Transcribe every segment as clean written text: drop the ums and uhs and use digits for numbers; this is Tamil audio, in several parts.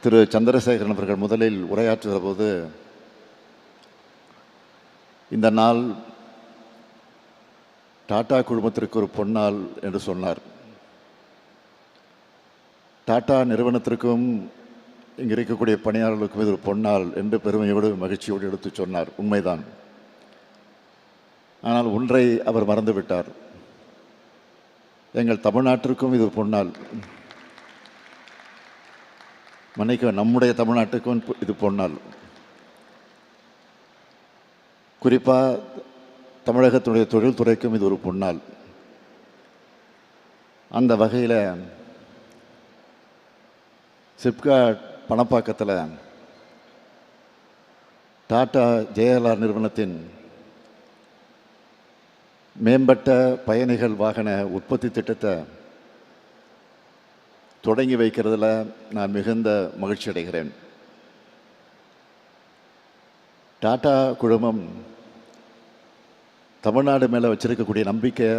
திரு சந்திரசேகரன் அவர்கள் முதலில் உரையாற்றுகிற போது இந்த நாள் டாடா குழுமத்திற்கு ஒரு பொன்னாள் என்று சொன்னார். டாடா நிறுவனத்திற்கும் இங்கே இருக்கக்கூடிய பணியாளர்களுக்கும் இது ஒரு பொன்னாள் என்று பெருமையோடு மகிழ்ச்சியோடு எடுத்து சொன்னார். உண்மைதான். ஆனால் ஒன்றை அவர் மறந்துவிட்டார். எங்கள் தமிழ்நாட்டிற்கும் இது பொன்னாள். மன்னிக்க, நம்முடைய தமிழ்நாட்டுக்கும் இது பொன்னாள். குறிப்பாக தமிழகத்தினுடைய தொழில்துறைக்கும் இது ஒரு பொன்னாள். அந்த வகையில் சிப்காட் பணப்பாக்கத்தில் டாடா ஜேஎல்ஆர் நிறுவனத்தின் மேம்பட்ட பயணிகள் வாகன உற்பத்தி திட்டத்தை தொடங்கி வைக்கிறதுல நான் மிகுந்த மகிழ்ச்சி அடைகிறேன். டாடா குழுமம் தமிழ்நாடு மேலே வச்சிருக்கக்கூடிய நம்பிக்கை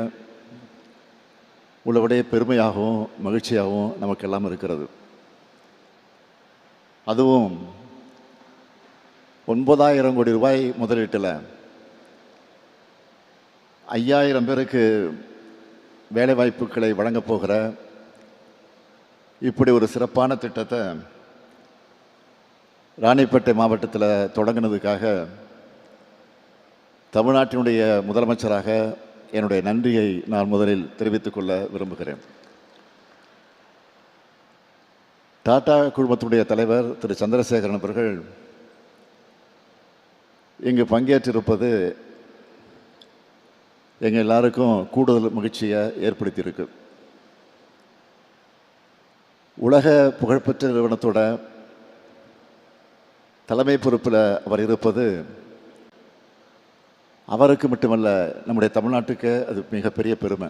உள்ளபடியே பெருமையாகவும் மகிழ்ச்சியாகவும் நமக்கெல்லாம் இருக்கிறது. அதுவும் 9,000 கோடி ரூபாய் முதலீட்டில் 5,000 பேருக்கு வேலைவாய்ப்புகளை வழங்கப் போகிற இப்படி ஒரு சிறப்பான திட்டத்தை ராணிப்பேட்டை மாவட்டத்தில் தொடங்கினதுக்காக தமிழ்நாட்டினுடைய முதலமைச்சராக என்னுடைய நன்றியை நான் முதலில் தெரிவித்துக் கொள்ள விரும்புகிறேன். டாடா குழுமத்தினுடைய தலைவர் திரு சந்திரசேகரன் அவர்கள் இங்கு பங்கேற்றிருப்பது எங்கள் எல்லாருக்கும் கூடுதல் மகிழ்ச்சியை ஏற்படுத்தியிருக்கு. உலக புகழ்பெற்ற நிறுவனத்தோட தலைமை பொறுப்பில் அவர் இருப்பது அவருக்கு மட்டுமல்ல, நம்முடைய தமிழ்நாட்டுக்கு அது மிகப்பெரிய பெருமை.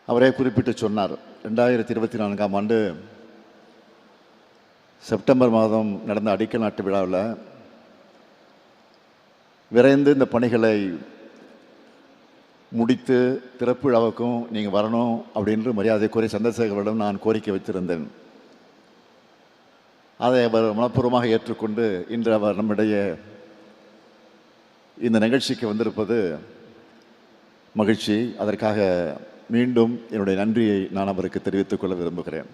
அவரே குறிப்பிட்டு சொன்னார், 2024ஆம் ஆண்டு செப்டம்பர் மாதம் நடந்த அடிக்கல் நாட்டு விழாவில் விரைந்து இந்த பணிகளை முடித்து திறப்பு விழாவுக்கும் நீங்கள் வரணும் அப்படின்னு மரியாதைக்குரிய சந்திரசேகரிடம் நான் கோரிக்கை வைத்திருந்தேன். அதை அவர் மனப்பூர்வமாக ஏற்றுக்கொண்டு இன்று அவர் நம்மிடையே இந்த நிகழ்ச்சிக்கு வந்திருப்பது மகிழ்ச்சி. அதற்காக மீண்டும் என்னுடைய நன்றியை நான் அவருக்கு தெரிவித்துக் கொள்ள விரும்புகிறேன்.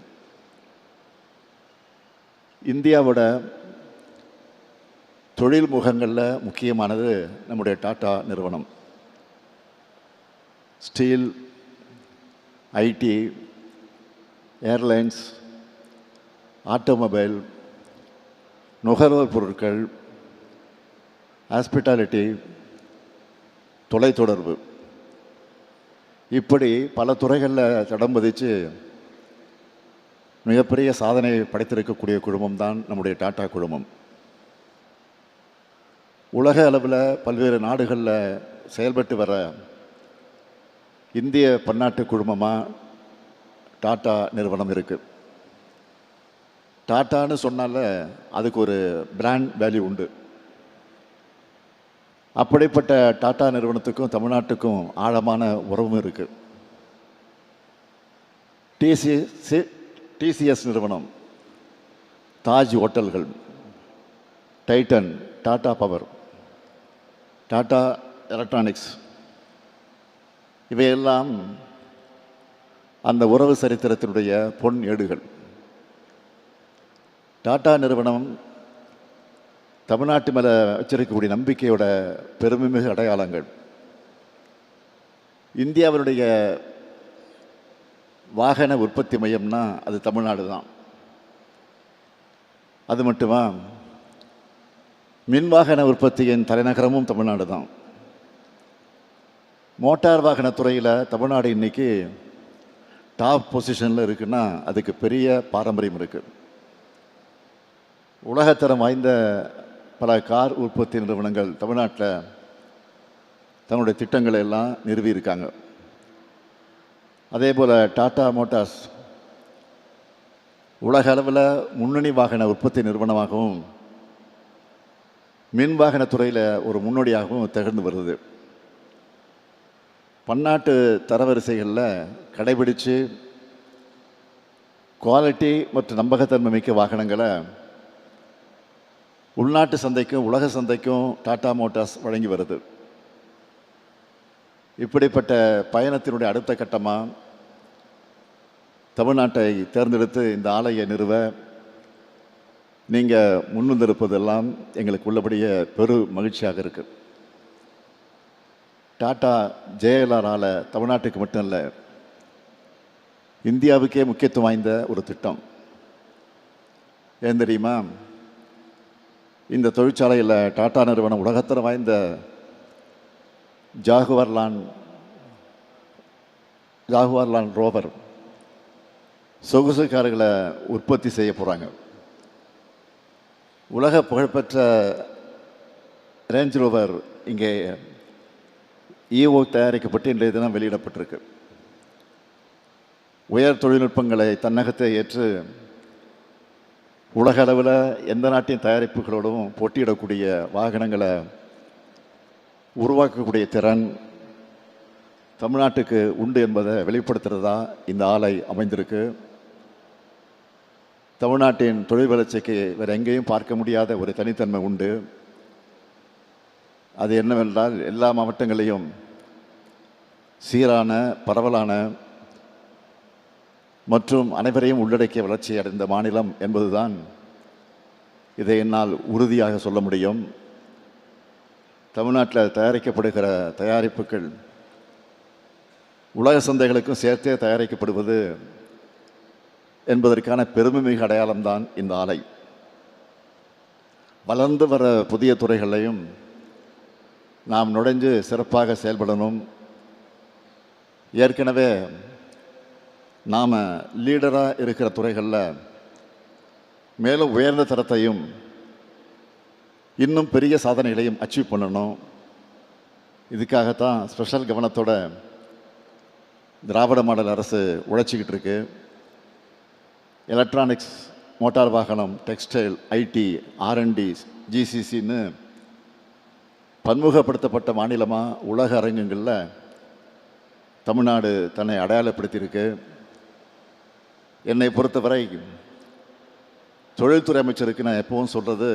இந்தியாவோட தொழில் முகங்களில் முக்கியமானது நம்முடைய டாடா நிறுவனம். ஸ்டீல், ஐடி, ஏர்லைன்ஸ், ஆட்டோமொபைல், நுகர்வோர் பொருட்கள், ஹாஸ்பிட்டாலிட்டி, தொலைத்தொடர்பு, இப்படி பல துறைகளில் தடம் பதித்து மிகப்பெரிய சாதனை படைத்திருக்கக்கூடிய குழுமம் தான் நம்முடைய டாடா குழுமம். உலக அளவில் பல்வேறு நாடுகளில் செயல்பட்டு வர இந்திய பன்னாட்டு குழுமமாக டாடா நிறுவனம் இருக்குது. டாட்டான்னு சொன்னால அதுக்கு ஒரு பிராண்ட் வேல்யூ உண்டு. அப்படிப்பட்ட டாடா நிறுவனத்துக்கும் தமிழ்நாட்டுக்கும் ஆழமான உறவும் இருக்குது. டிசிஎஸ் நிறுவனம், தாஜ் ஹோட்டல்கள், Titan, Tata power, Tata electronics, இவையெல்லாம் அந்த உறவு சரித்திரத்தினுடைய பொன் ஏடுகள். டாடா நிறுவனம் தமிழ்நாட்டு மேலே வச்சிருக்கக்கூடிய நம்பிக்கையோட பெருமைமிகு அடையாளங்கள். இந்தியாவினுடைய வாகன உற்பத்தி மையம்னா அது தமிழ்நாடு தான். அது மட்டுமா, மின் வாகன உற்பத்தியின் தலைநகரமும் தமிழ்நாடு தான். மோட்டார் வாகன துறையில் தமிழ்நாடு இன்றைக்கி டாப் பொசிஷனில் இருக்குன்னா அதுக்கு பெரிய பாரம்பரியம் இருக்குது. உலகத்தரம் வாய்ந்த பல கார் உற்பத்தி நிறுவனங்கள் தமிழ்நாட்டில் தங்களுடைய திட்டங்களை எல்லாம் நிறுவியிருக்காங்க. அதே போல் டாடா மோட்டார்ஸ் உலக அளவில் முன்னணி வாகன உற்பத்தி நிறுவனமாகவும் மின் வாகன துறையில் ஒரு முன்னோடியாகவும் திகழ்ந்து வருது. பன்னாட்டு தரவரிசைகளில் கடைபிடித்து குவாலிட்டி மற்றும் நம்பகத்தன்மை மிக்க வாகனங்களை உள்நாட்டு சந்தைக்கும் உலக சந்தைக்கும் டாடா மோட்டார்ஸ் வழங்கி வருது. இப்படிப்பட்ட பயணத்தினுடைய அடுத்த கட்டமாக தமிழ்நாட்டை தேர்ந்தெடுத்து இந்த ஆலையை நிறுவ நீங்கள் முன்வந்திருப்பதெல்லாம் எங்களுக்கு உள்ளபடியே பெரு மகிழ்ச்சியாக இருக்குது. டாடா JLR ஆலை தமிழ்நாட்டுக்கு மட்டும் இல்லை, இந்தியாவுக்கே முக்கியத்துவம் வாய்ந்த ஒரு திட்டம். ஏன் தெரியுமா? இந்த தொழிற்சாலையில் டாடா நிறுவனம் உலகத்தரம் வாய்ந்த ஜாகுவார் லாண்ட் ரோவர் சொகுசு கார்களை உற்பத்தி செய்ய போகிறாங்க. உலக புகழ்பெற்ற ரேஞ்ச் ரோவர் இங்கே ஈவோ தயாரிக்கப்பட்டு இன்றைய தினம் வெளியிடப்பட்டிருக்கு. உயர் தொழில்நுட்பங்களை தன்னகத்தை ஏற்று உலக அளவில் எந்த நாட்டின் தயாரிப்புகளோடும் போட்டியிடக்கூடிய வாகனங்களை உருவாக்கக்கூடிய திறன் தமிழ்நாட்டுக்கு உண்டு என்பதை வெளிப்படுத்துகிறதா இந்த ஆலை அமைந்திருக்கு. தமிழ்நாட்டின் தொழில் வளர்ச்சிக்கு வேறு எங்கேயும் பார்க்க முடியாத ஒரு தனித்தன்மை உண்டு. அது என்னவென்றால் எல்லா மாவட்டங்களையும் சீரான, பரவலான மற்றும் அனைவரையும் உள்ளடக்கிய வளர்ச்சி அடைந்த மாநிலம் என்பதுதான் இதை என்னால் உறுதியாக சொல்ல முடியும். தமிழ்நாட்டில் தயாரிக்கப்படுகிற தயாரிப்புகள் உலக சந்தைகளுக்கும் சேர்த்தே தயாரிக்கப்படுவது என்பதற்கான பெருமைமிகு அடையாளம்தான் இந்த ஆலை. வளர்ந்து வர புதிய துறைகளையும் நாம் நுழைஞ்சு சிறப்பாக செயல்படணும். ஏற்கனவே நாம் லீடராக இருக்கிற துறைகளில் மேலும் உயர்ந்த தரத்தையும் இன்னும் பெரிய சாதனைகளையும் அச்சீவ் பண்ணணும். இதுக்காகத்தான் ஸ்பெஷல் கவனத்தோட திராவிட மாடல் அரசு உழைச்சிக்கிட்டு இருக்கு. எலக்ட்ரானிக்ஸ், மோட்டார் வாகனம், டெக்ஸ்டைல், IT, R&D, GCCன்னு பன்முகப்படுத்தப்பட்ட மாநிலமாக உலக அரங்கங்களில் தமிழ்நாடு தன்னை அடையாளப்படுத்தியிருக்கு. என்னை பொறுத்தவரை தொழில்துறை அமைச்சருக்கு நான் எப்பவும் சொல்கிறது,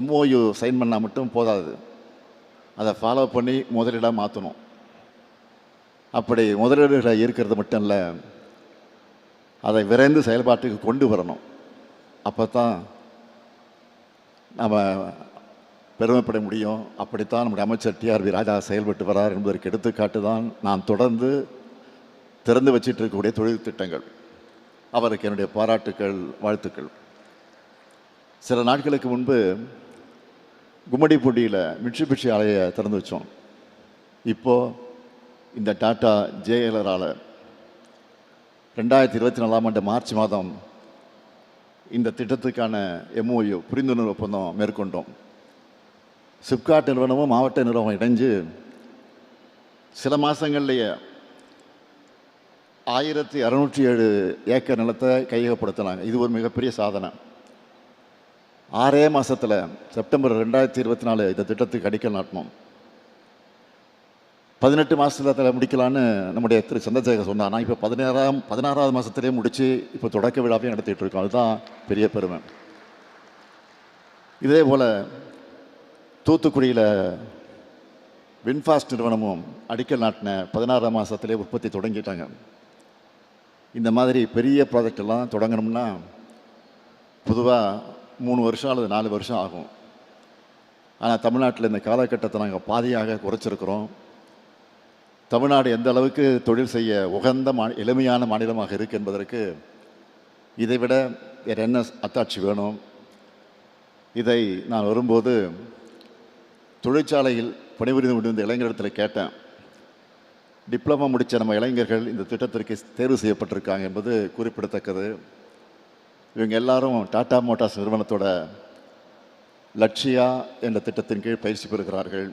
MOU சைன் பண்ணால் மட்டும் போதாது, அதை ஃபாலோ பண்ணி முதலீடாக மாற்றணும். அப்படி முதலீடுகளை ஈர்க்கிறது மட்டும் இல்லை, அதை விரைந்து செயல்பாட்டுக்கு கொண்டு வரணும். அப்போ தான் நம்ம பெருமைப்பட முடியும். அப்படித்தான் நம்முடைய அமைச்சர் TRV ராஜா செயல்பட்டு வரார் என்பதற்கு எடுத்துக்காட்டு தான் நான் தொடர்ந்து திறந்து வச்சிட்டு இருக்கக்கூடிய தொழில் திட்டங்கள். அவருக்கு என்னுடைய பாராட்டுக்கள், வாழ்த்துக்கள். சில நாட்களுக்கு முன்பு கும்மிடிப்பூண்டியில் மிட்சுபிஷி ஆலையை திறந்து வச்சோம். இப்போது இந்த டாடா JLR ஆலை 2024ஆம் ஆண்டு மார்ச் மாதம் இந்த திட்டத்துக்கான MOU புரிந்துணர்வு ஒப்பந்தம் மேற்கொண்டோம். சிப்காட் நிறுவனமும் மாவட்ட நிறுவனம் இணைஞ்சு சில மாதங்கள்லேயே 1607 ஏக்கர் நிலத்தை கையகப்படுத்தினாங்க. இது ஒரு மிகப்பெரிய சாதனை. 6 மாதத்தில் செப்டம்பர் 2024 இந்த திட்டத்துக்கு அடிக்கல் நாட்டினோம். 18 மாதத்தில் முடிக்கலான்னு நம்முடைய திரு சந்திரசேகர் சொன்னார். நான் இப்போ 16வது மாதத்துலேயே முடித்து இப்போ தொடக்க விழாவையும் நடத்திட்டு இருக்கோம். அதுதான் பெரிய பெருமை. இதே போல் தூத்துக்குடியில் வின்ஃபாஸ்ட் நிறுவனமும் அடிக்கல் நாட்டின 16ஆம் மாதத்திலே உற்பத்தி தொடங்கிட்டாங்க. இந்த மாதிரி பெரிய ப்ராஜெக்ட் எல்லாம் தொடங்கணும்னா பொதுவாக 3 வருஷம் அல்லது 4 வருஷம் ஆகும். ஆனால் தமிழ்நாட்டில் இந்த காலகட்டத்தை நாங்கள் பாதியாக குறைச்சிருக்கிறோம். தமிழ்நாடு எந்த அளவுக்கு தொழில் செய்ய உகந்த எளிமையான மாநிலமாக இருக்குது என்பதற்கு இதைவிட வேறு என்ன அத்தாட்சி வேணும்? இதை நான் வரும்போது தொழிற்சாலையில் பணிபுரிந்து கொண்டிருந்த இளைஞரிடத்தில் கேட்டேன். டிப்ளமா முடித்த நம்ம இளைஞர்கள் இந்த திட்டத்திற்கு தேர்வு செய்யப்பட்டிருக்காங்க என்பது குறிப்பிடத்தக்கது. இவங்க எல்லாரும் டாடா மோட்டார்ஸ் நிறுவனத்தோட லட்சியா என்ற திட்டத்தின் கீழ் பயிற்சி பெறுகிறார்கள்.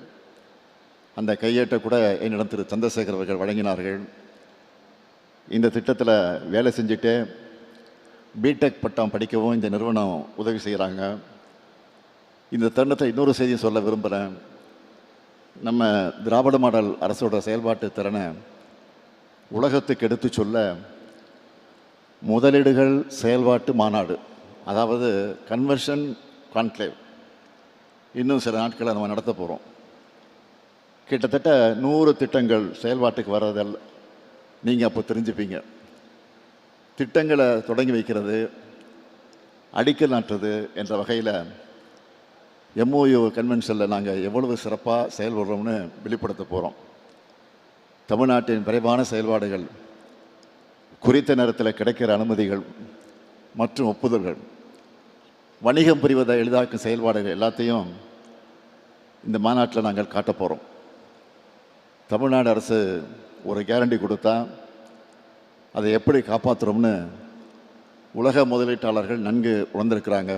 அந்த கையேட்டை கூட என்னிடம் திரு சந்திரசேகர் அவர்கள் வழங்கினார்கள். இந்த திட்டத்தில் வேலை செஞ்சுட்டே பிடெக் பட்டம் படிக்கவும் இந்த நிறுவனம் உதவி செய்கிறாங்க. இந்த தருணத்தை இன்னொரு செய்தியை சொல்ல விரும்புகிறேன். நம்ம திராவிட மாடல் அரசோட செயல்பாட்டு திறனை உலகத்துக்கு எடுத்து சொல்ல முதலீடுகள் செயல்பாட்டு மாநாடு, அதாவது கன்வர்ஷன் கான்க்ளேவ், இன்னும் சில நாட்களை நம்ம நடத்த போகிறோம். கிட்டத்தட்ட 100 திட்டங்கள் செயல்பாட்டுக்கு வர்றதில்ல, நீங்கள் அப்போ தெரிஞ்சுப்பீங்க. திட்டங்களை தொடங்கி வைக்கிறது, அடிக்கல் நாட்டுறது என்ற வகையில் MOU கன்வென்ஷனில் நாங்கள் எவ்வளவு சிறப்பாக செயல்படுறோம்னு வெளிப்படுத்த போகிறோம். தமிழ்நாட்டின் விரைவான செயல்பாடுகள், குறித்த நேரத்தில் கிடைக்கிற அனுமதிகள் மற்றும் ஒப்புதல்கள், வணிகம் புரிவதை எளிதாக்கும் செயல்பாடுகள் எல்லாத்தையும் இந்த மாநாட்டில் நாங்கள் காட்ட போகிறோம். தமிழ்நாடு அரசு ஒரு கேரண்டி கொடுத்தா அதை எப்படி காப்பாற்றுறோம்னு உலக முதலீட்டாளர்கள் நன்கு உணர்ந்திருக்கிறாங்க.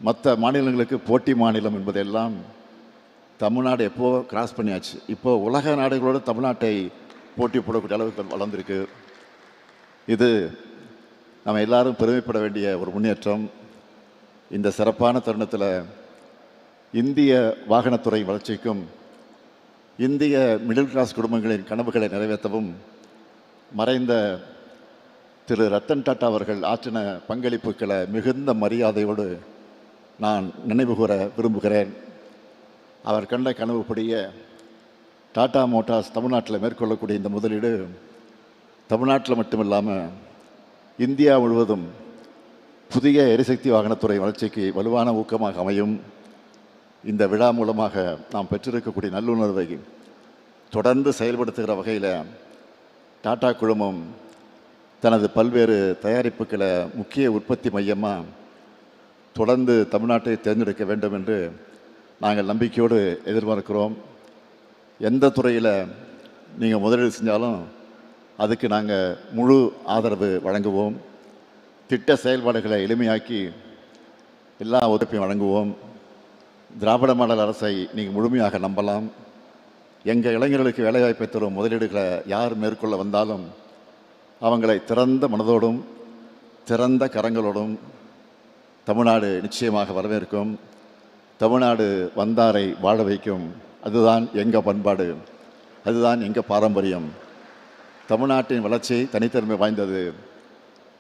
மற்ற மாநிலங்களுக்கு போட்டி மாநிலம் என்பதெல்லாம் தமிழ்நாடு எப்போ கிராஸ் பண்ணியாச்சு. இப்போ உலக நாடுகளோடு தமிழ்நாட்டை போட்டி போடக்கூடிய அளவுக்கு வளர்ந்துருக்கு. இது நம்ம எல்லாரும் பெருமைப்பட வேண்டிய ஒரு முன்னேற்றம். இந்த சிறப்பான தருணத்தில் இந்திய வாகனத்துறை வளர்ச்சிக்கும் இந்திய மிடில் கிளாஸ் குடும்பங்களின் கனவுகளை நிறைவேற்றவும் மறைந்த திரு ரத்தன் டாட்டா அவர்கள் ஆற்றின பங்களிப்புகளை மிகுந்த மரியாதையோடு நான் நினைவுகூர விரும்புகிறேன். அவர் கண்ட கனவுப்படிய டாடா மோட்டார்ஸ் தமிழ்நாட்டில் மேற்கொள்ளக்கூடிய இந்த முதலீடு தமிழ்நாட்டில் மட்டுமில்லாமல் இந்தியா முழுவதும் புதிய எரிசக்தி வாகனத்துறை வளர்ச்சிக்கு வலுவான ஊக்கமாக அமையும். இந்த விழா மூலமாக நாம் பெற்றிருக்கக்கூடிய நல்லுணர்வை தொடர்ந்து செயல்படுத்துகிற வகையில் டாடா குழுமம் தனது பல்வேறு தயாரிப்புகளை முக்கிய உற்பத்தி மையமாக தொடர்ந்து தமிழ்நாட்டை தேர்ந்தெடுக்க வேண்டும் என்று நாங்கள் நம்பிக்கையோடு எதிர்பார்க்கிறோம். எந்த துறையில் நீங்கள் முதலீடு செஞ்சாலும் அதுக்கு நாங்கள் முழு ஆதரவு வழங்குவோம். திட்ட செயல்பாடுகளை எளிமையாக்கி எல்லா ஒத்துழைப்பையும் வழங்குவோம். திராவிட மாடல் அரசை நீங்கள் முழுமையாக நம்பலாம். எங்கள் இளைஞர்களுக்கு வேலைவாய்ப்பை தரும் முதலீடுகளை யார் மேற்கொள்ள வந்தாலும் அவங்களை திறந்த மனதோடும் திறந்த கரங்களோடும் தமிழ்நாடு நிச்சயமாக வரவேற்கும். தமிழ்நாடு வந்தாரை வாழ வைக்கும். அதுதான் எங்கள் பண்பாடு, அதுதான் எங்கள் பாரம்பரியம். தமிழ்நாட்டின் வளர்ச்சி தனித்தன்மை வாய்ந்தது.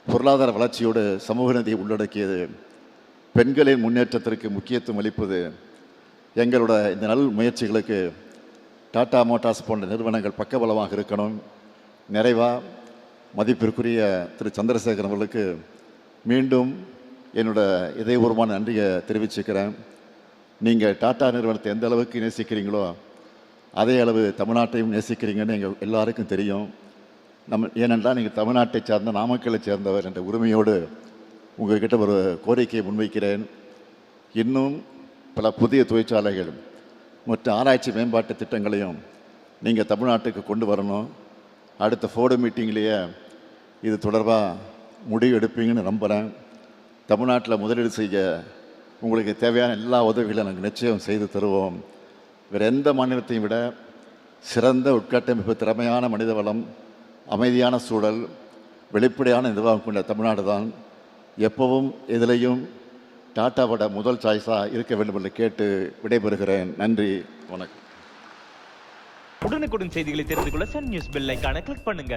பொருளாதார வளர்ச்சியோடு சமூக நீதியை உள்ளடக்கியது. பெண்களின் முன்னேற்றத்திற்கு முக்கியத்துவம் அளிப்பது. எங்களோட இந்த நல் முயற்சிகளுக்கு டாடா மோட்டார்ஸ் போன்ற நிறுவனங்கள் பக்கபலமாக இருக்கணும். நிறைவாக மதிப்பிற்குரிய திரு சந்திரசேகரன் அவர்களுக்கு மீண்டும் என்னோட இதயபூர்வமான நன்றியை தெரிவிச்சுக்கிறேன். நீங்கள் டாடா நிறுவனத்தை எந்த அளவுக்கு நேசிக்கிறீங்களோ அதே அளவு தமிழ்நாட்டையும் நேசிக்கிறீங்கன்னு எங்கள் எல்லாருக்கும் தெரியும். ஏனென்றால் நீங்கள் தமிழ்நாட்டை சார்ந்த நாமக்கலை சேர்ந்தவர் என்ற உரிமையோடு உங்கள்கிட்ட ஒரு கோரிக்கையை முன்வைக்கிறேன். இன்னும் பல புதிய தொழிற்சாலைகள் மற்றும் ஆராய்ச்சி மேம்பாட்டு திட்டங்களையும் நீங்கள் தமிழ்நாட்டுக்கு கொண்டு வரணும். அடுத்த ஃபோர்டு மீட்டிங்லேயே இது தொடர்பாக முடிவு எடுப்பீங்கன்னு நம்புகிறேன். தமிழ்நாட்டில் முதலீடு செய்ய உங்களுக்கு தேவையான எல்லா உதவிகளும் நாங்கள் நிச்சயம் செய்து தருவோம். வேறு எந்த மாநிலத்தையும் விட சிறந்த உட்கட்டமைப்பு, திறமையான மனித வளம், அமைதியான சூழல், வெளிப்படையான நிர்வாகம் கொண்ட தமிழ்நாடு தான் எப்பவும் எதிலையும் டாட்டாவோட முதல் சாய்ஸாக இருக்க வேண்டும் என்று கேட்டு விடைபெறுகிறேன். நன்றி, வணக்கம். உடனுக்குடன் செய்திகளை தெரிந்து கொள்ள சன் நியூஸ் பெல் ஐகானை கிளிக் பண்ணுங்க.